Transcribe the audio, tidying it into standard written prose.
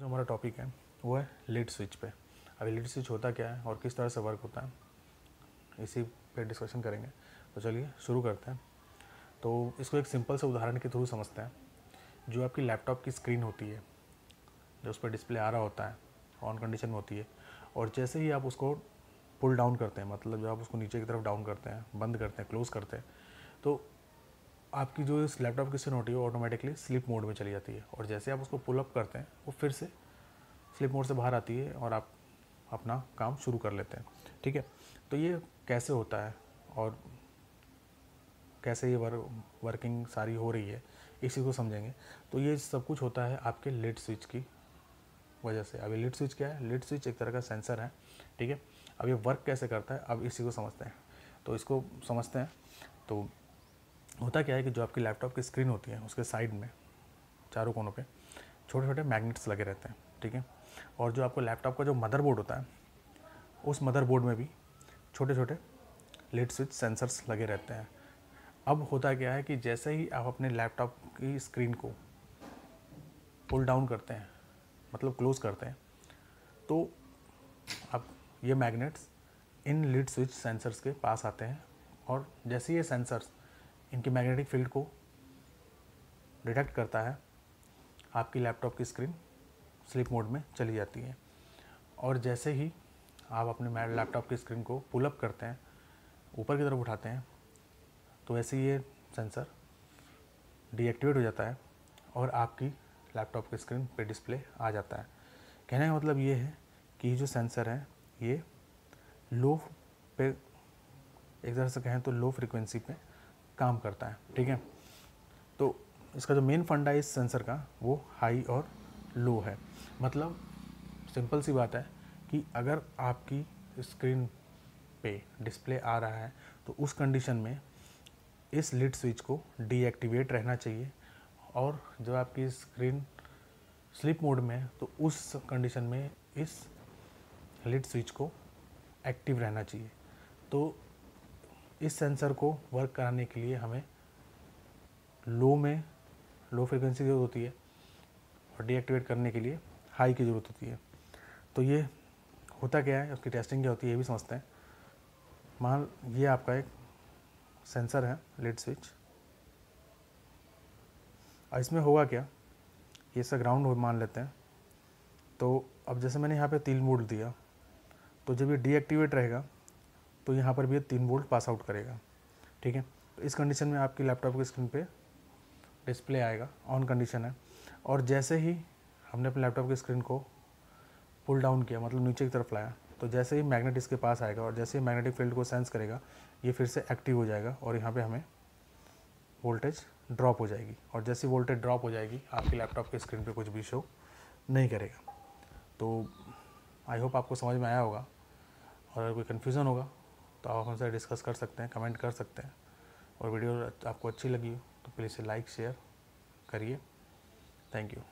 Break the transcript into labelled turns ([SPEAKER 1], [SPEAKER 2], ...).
[SPEAKER 1] हमारा टॉपिक है वो है लीड स्विच पे। अभी लीड स्विच होता क्या है और किस तरह से वर्क होता है, इसी पे डिस्कशन करेंगे। तो चलिए शुरू करते हैं। तो इसको एक सिंपल से उदाहरण के थ्रू समझते हैं। जो आपकी लैपटॉप की स्क्रीन होती है, जो उस पर डिस्प्ले आ रहा होता है, ऑन कंडीशन में होती है, और जैसे ही आप उसको पुल डाउन करते हैं, मतलब जब आप उसको नीचे की तरफ डाउन करते हैं, बंद करते हैं, क्लोज़ करते हैं, तो आपकी जो इस लैपटॉप की स्क्रीन होती है वो ऑटोमेटिकली स्लीप मोड में चली जाती है। और जैसे आप उसको पुल अप करते हैं वो फिर से स्लीप मोड से बाहर आती है और आप अपना काम शुरू कर लेते हैं। ठीक है, तो ये कैसे होता है और कैसे ये वर्किंग सारी हो रही है, इसी को समझेंगे। तो ये सब कुछ होता है आपके लीड स्विच की वजह से। अभी लीड स्विच क्या है? लीड स्विच एक तरह का सेंसर है। ठीक है, अब ये वर्क कैसे करता है, अब इसी को समझते हैं। तो इसको समझते हैं। तो होता क्या है कि जो आपकी लैपटॉप की स्क्रीन होती है उसके साइड में चारों कोनों पे छोटे छोटे मैग्नेट्स लगे रहते हैं। ठीक है, और जो आपको लैपटॉप का जो मदरबोर्ड होता है, उस मदरबोर्ड में भी छोटे छोटे लीड स्विच सेंसर्स लगे रहते हैं। अब होता क्या है कि जैसे ही आप अपने लैपटॉप की स्क्रीन को पुल डाउन करते हैं, मतलब क्लोज़ करते हैं, तो अब ये magnets in lead switch sensors के पास आते हैं, और जैसे ये सेंसर्स इनकी मैग्नेटिक फील्ड को डिटेक्ट करता है, आपकी लैपटॉप की स्क्रीन स्लीप मोड में चली जाती है। और जैसे ही आप अपने लैपटॉप की स्क्रीन को पुल अप करते हैं, ऊपर की तरफ उठाते हैं, तो वैसे ही ये सेंसर डीएक्टिवेट हो जाता है और आपकी लैपटॉप की स्क्रीन पे डिस्प्ले आ जाता है। कहने का मतलब ये है कि जो सेंसर है ये लो पे, एक तरह से कहें तो लो फ्रीक्वेंसी पे काम करता है। ठीक है, तो इसका जो मेन फंडा है इस सेंसर का वो हाई और लो है। मतलब सिंपल सी बात है कि अगर आपकी स्क्रीन पे डिस्प्ले आ रहा है तो उस कंडीशन में इस लीड स्विच को डीएक्टिवेट रहना चाहिए, और जब आपकी स्क्रीन स्लीप मोड में है तो उस कंडीशन में इस लीड स्विच को एक्टिव रहना चाहिए। तो इस सेंसर को वर्क कराने के लिए हमें लो फ्रिक्वेंसी की ज़रूरत होती है और डीएक्टिवेट करने के लिए हाई की ज़रूरत होती है। तो ये होता क्या है, उसकी टेस्टिंग क्या होती है ये भी समझते हैं। मान ये आपका एक सेंसर है लीड स्विच, और इसमें होगा क्या, ये इसका ग्राउंड मान लेते हैं। तो अब जैसे मैंने यहाँ पे 3 वोल्ट दिया, तो जब ये डीएक्टिवेट रहेगा तो यहाँ पर भी ये 3 वोल्ट पास आउट करेगा। ठीक है, तो इस कंडीशन में आपकी लैपटॉप की स्क्रीन पे डिस्प्ले आएगा, ऑन कंडीशन है। और जैसे ही हमने अपने लैपटॉप की स्क्रीन को पुल डाउन किया, मतलब नीचे की तरफ लाया, तो जैसे ही मैग्नेट इसके पास आएगा और जैसे ही मैग्नेटिक फील्ड को सेंस करेगा, ये फिर से एक्टिव हो जाएगा और यहाँ पे हमें वोल्टेज ड्रॉप हो जाएगी। और जैसे वोल्टेज ड्रॉप हो जाएगी आपकी लैपटॉप की स्क्रीन पे कुछ भी शो नहीं करेगा। तो आई होप आपको समझ में आया होगा, और अगर कोई कन्फ्यूज़न होगा तो आप हमसे डिस्कस कर सकते हैं, कमेंट कर सकते हैं। और वीडियो आपको अच्छी लगी हो तो प्लीज़ इसे लाइक शेयर करिए। Thank you.